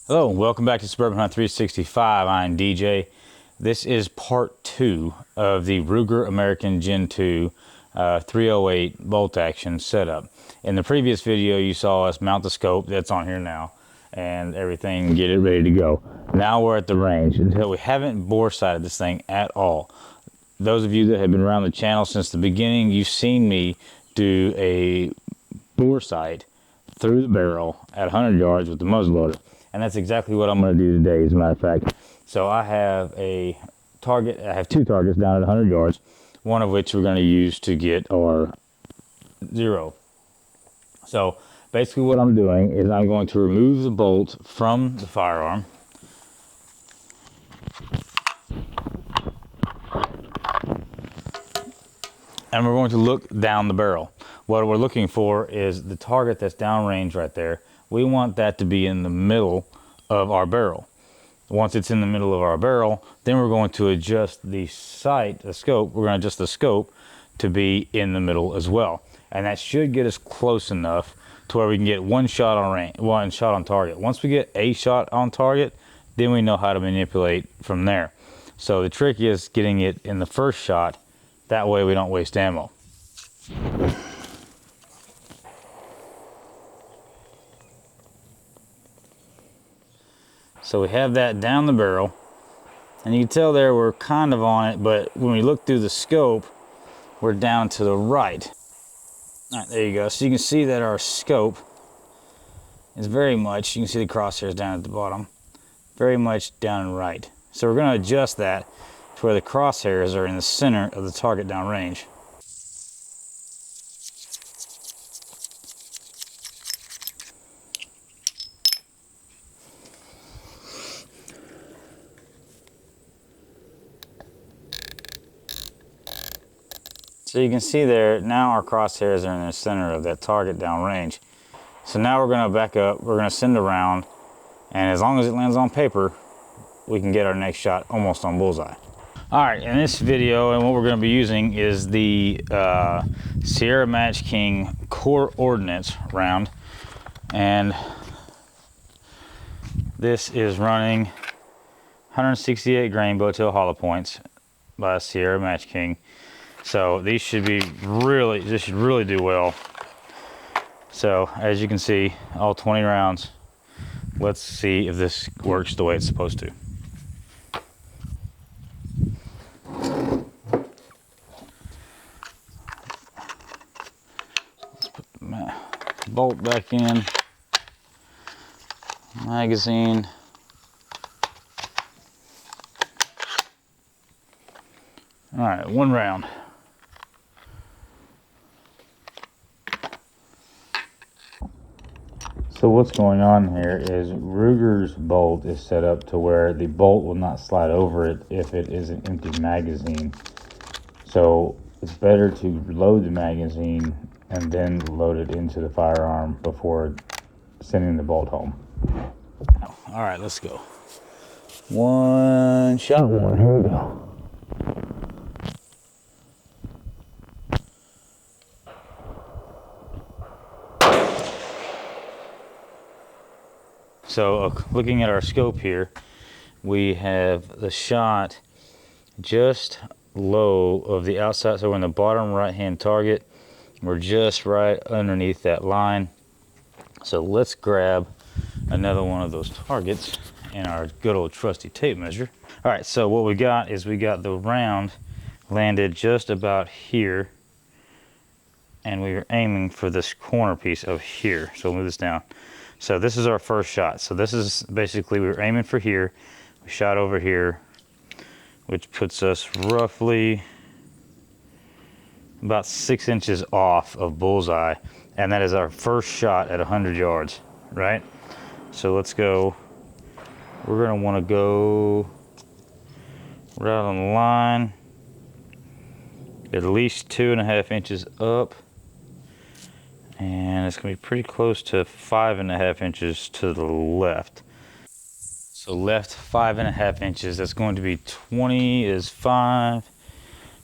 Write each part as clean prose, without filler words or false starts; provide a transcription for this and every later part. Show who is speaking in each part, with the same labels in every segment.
Speaker 1: Hello, and welcome back to Suburban Hunt 365. I'm DJ. This is part 2 of the Ruger American Gen 2 308 bolt action setup. In the previous video, you saw us mount the scope that's on here now and everything, get it ready to go. Now we're at the range. Until we haven't bore sighted this thing at all. Those of you that have been around the channel since the beginning, you've seen me do a bore sight through the barrel at 100 yards with the muzzleloader. And that's exactly what I'm going to do today, as a matter of fact. So I have a target, I have 2 targets down at 100 yards, one of which we're going to use to get our 0. So basically what I'm doing is I'm going to remove the bolt from the firearm. And we're going to look down the barrel. What we're looking for is the target that's downrange right there. We want that to be in the middle of our barrel. Once it's in the middle of our barrel, then we're going to adjust the sight, the scope. We're going to adjust the scope to be in the middle as well. And that should get us close enough to where we can get one shot on range, one shot on target. Once we get a shot on target, then we know how to manipulate from there. So the trick is getting it in the first shot. That way we don't waste ammo. So we have that down the barrel, and you can tell there we're kind of on it, but when we look through the scope, we're down to the right. All right, there you go. So you can see that our scope is very much, you can see the crosshairs down at the bottom, very much down and right. So we're going to adjust that to where the crosshairs are in the center of the target downrange. So you can see there, now our crosshairs are in the center of that target downrange. So now we're going to back up, we're going to send around, and as long as it lands on paper, we can get our next shot almost on bullseye. All right, in this video, and what we're going to be using is the Sierra Match King Core Ordnance round. And this is running 168 grain Bowtail hollow points by Sierra Match King. So these should be really, this should really do well. So as you can see, all 20 rounds. Let's see if this works the way it's supposed to. Let's put the bolt back in. Magazine. All right, 1 round. So what's going on here is Ruger's bolt is set up to where the bolt will not slide over it if it is an empty magazine. So it's better to load the magazine and then load it into the firearm before sending the bolt home. All right, let's go. 1 shot. Here we go. So looking at our scope here, we have the shot just low of the outside. So we're in the bottom right hand target. We're just right underneath that line. So let's grab another one of those targets in our good old trusty tape measure. All right, so what we got is we got the round landed just about here, and we were aiming for this corner piece of here. So we'll move this down. So this is our first shot. So this is basically, we were aiming for here. We shot over here, which puts us roughly about 6 inches off of bullseye. And that is our first shot at 100 yards, right? So let's go. We're gonna wanna go right on the line, at least 2.5 inches up. And it's gonna be pretty close to 5.5 inches to the left. So left 5.5 inches, that's going to be 20 is 5,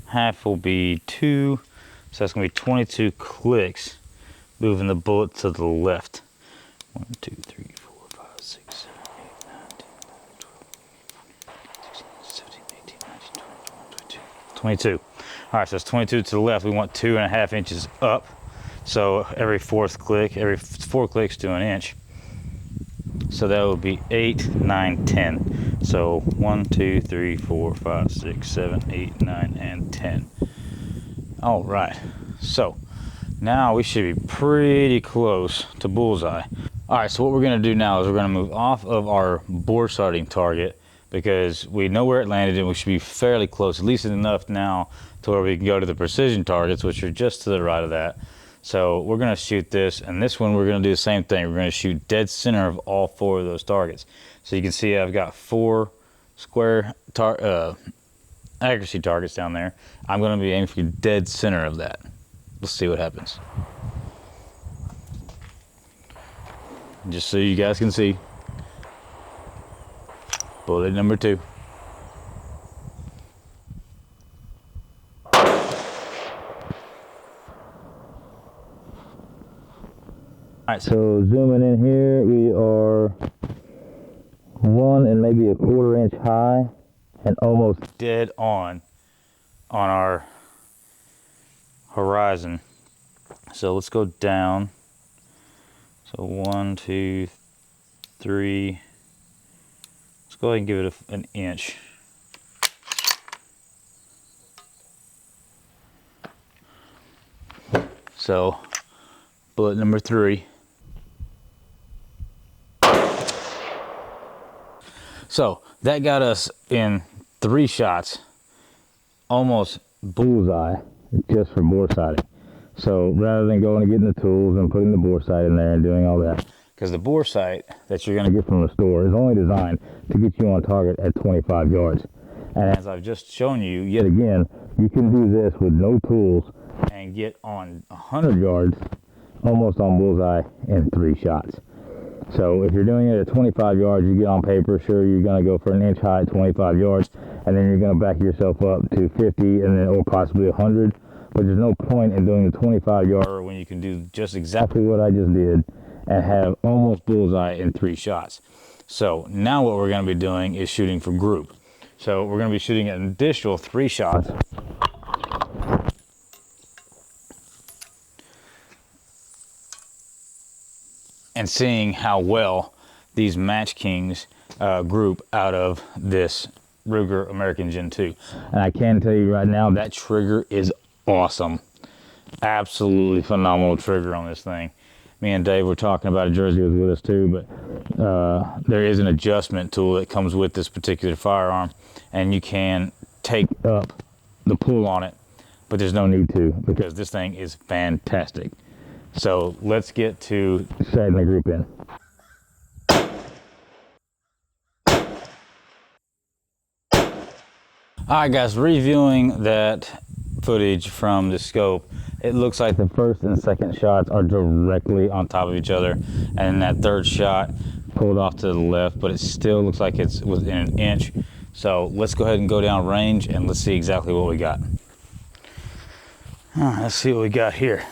Speaker 1: half will be 2. So that's gonna be 22 clicks moving the bullet to the left. 1, 2, 3, 4, 5, 6, 7, 22. All right, so it's 22 to the left. We want 2.5 inches up. So every fourth click, every 4 clicks to an inch. So that would be 8, 9, 10. So 1, 2, 3, 4, 5, 6, 7, 8, 9, and 10. All right, so now we should be pretty close to bullseye. All right, so what we're gonna do now is we're gonna move off of our bore sighting target because we know where it landed and we should be fairly close, at least enough now to where we can go to the precision targets, which are just to the right of that. So we're gonna shoot this, and this one we're gonna do the same thing. We're gonna shoot dead center of all 4 of those targets. So you can see I've got 4 square accuracy targets down there. I'm gonna be aiming for dead center of that. Let's see what happens. Just so you guys can see. Bullet number 2. All right, so zooming in here, we are 1 and maybe a 1/4 inch high and almost dead on our horizon. So let's go down. So 1, 2, 3. Let's go ahead and give it an inch. So bullet number 3. So that got us in 3 shots, almost bullseye, just for bore sighting. So rather than going and getting the tools and putting the bore sight in there and doing all that, because the bore sight that you're going to get from the store is only designed to get you on target at 25 yards. And as I've just shown you, yet again, you can do this with no tools and get on 100 yards, almost on bullseye in 3 shots. So if you're doing it at 25 yards, you get on paper, sure, you're going to go for an inch high at 25 yards, and then you're going to back yourself up to 50 and then or possibly 100. But there's no point in doing the 25 yarder when you can do just exactly what I just did and have almost bullseye in 3 shots. So now what we're going to be doing is shooting for group. So we're going to be shooting an additional 3 shots. And seeing how well these Match Kings group out of this Ruger American Gen 2. And I can tell you right now, that trigger is awesome. Absolutely phenomenal trigger on this thing. Me and Dave were talking about it. Jersey was with us too, but there is an adjustment tool that comes with this particular firearm, and you can take up the pull on it, but there's no need to because this thing is fantastic. So let's get to setting the group in. All right, guys, reviewing that footage from the scope, it looks like the first and second shots are directly on top of each other, and that third shot pulled off to the left, but it still looks like it's within an inch. So let's go ahead and go down range and let's see exactly what we got. Let's see what we got here.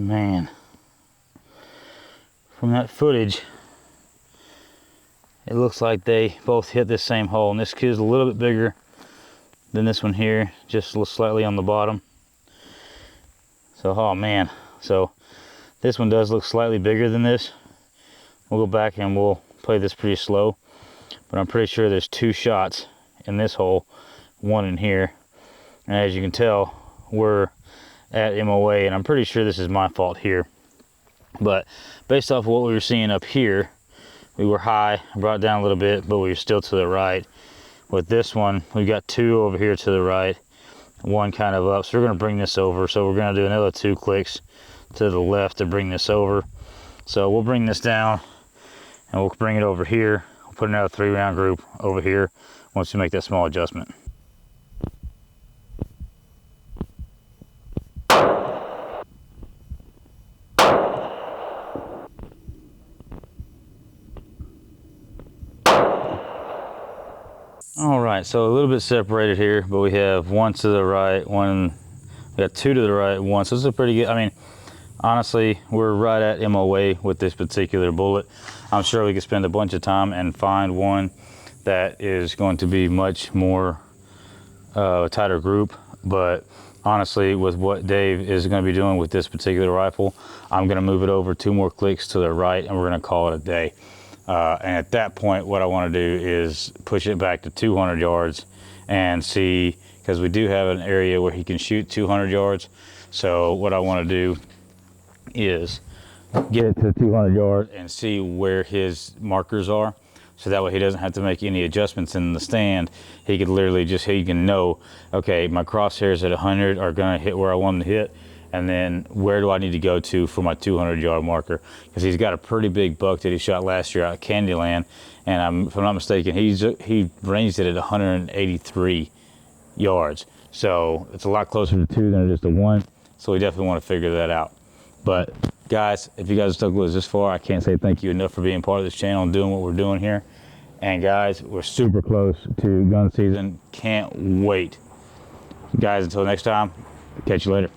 Speaker 1: Man, from that footage, it looks like they both hit this same hole, and this is a little bit bigger than this one here, just slightly on the bottom. So, oh man, so this one does look slightly bigger than this. We'll go back and we'll play this pretty slow, but I'm pretty sure there's 2 shots in this hole, 1 in here, and as you can tell, we're at MOA, and I'm pretty sure this is my fault here, but based off of what we were seeing up here, we were high, brought it down a little bit, but we were still to the right. With this one, we've got 2 over here to the right, 1 kind of up, so we're going to bring this over. So we're going to do another 2 clicks to the left to bring this over. So we'll bring this down and we'll bring it over here. We'll put another 3-round group over here once we make that small adjustment. All right, so a little bit separated here, but we have 1 to the right, one We got 2 to the right, 1. So this is a pretty good, I mean, honestly, we're right at MOA with this particular bullet. I'm sure we could spend a bunch of time and find one that is going to be much more tighter group, but honestly, with what Dave is going to be doing with this particular rifle, I'm going to move it over 2 more clicks to the right, and we're going to call it a day. And at that point, what I want to do is push it back to 200 yards and see, because we do have an area where he can shoot 200 yards. So what I want to do is get it to 200 yards and see where his markers are. So that way he doesn't have to make any adjustments in the stand. He could literally just, he can know, okay, my crosshairs at 100 are gonna hit where I want them to hit, and then where do I need to go to for my 200-yard marker? Because he's got a pretty big buck that he shot last year out of Candyland, and if I'm not mistaken, he ranged it at 183 yards. So it's a lot closer to 2 than it is to 1. So we definitely want to figure that out. But guys, if you guys stuck with us this far, I can't say thank you enough for being part of this channel and doing what we're doing here. And guys, we're super close to gun season. Can't wait. Guys, until next time, catch you later.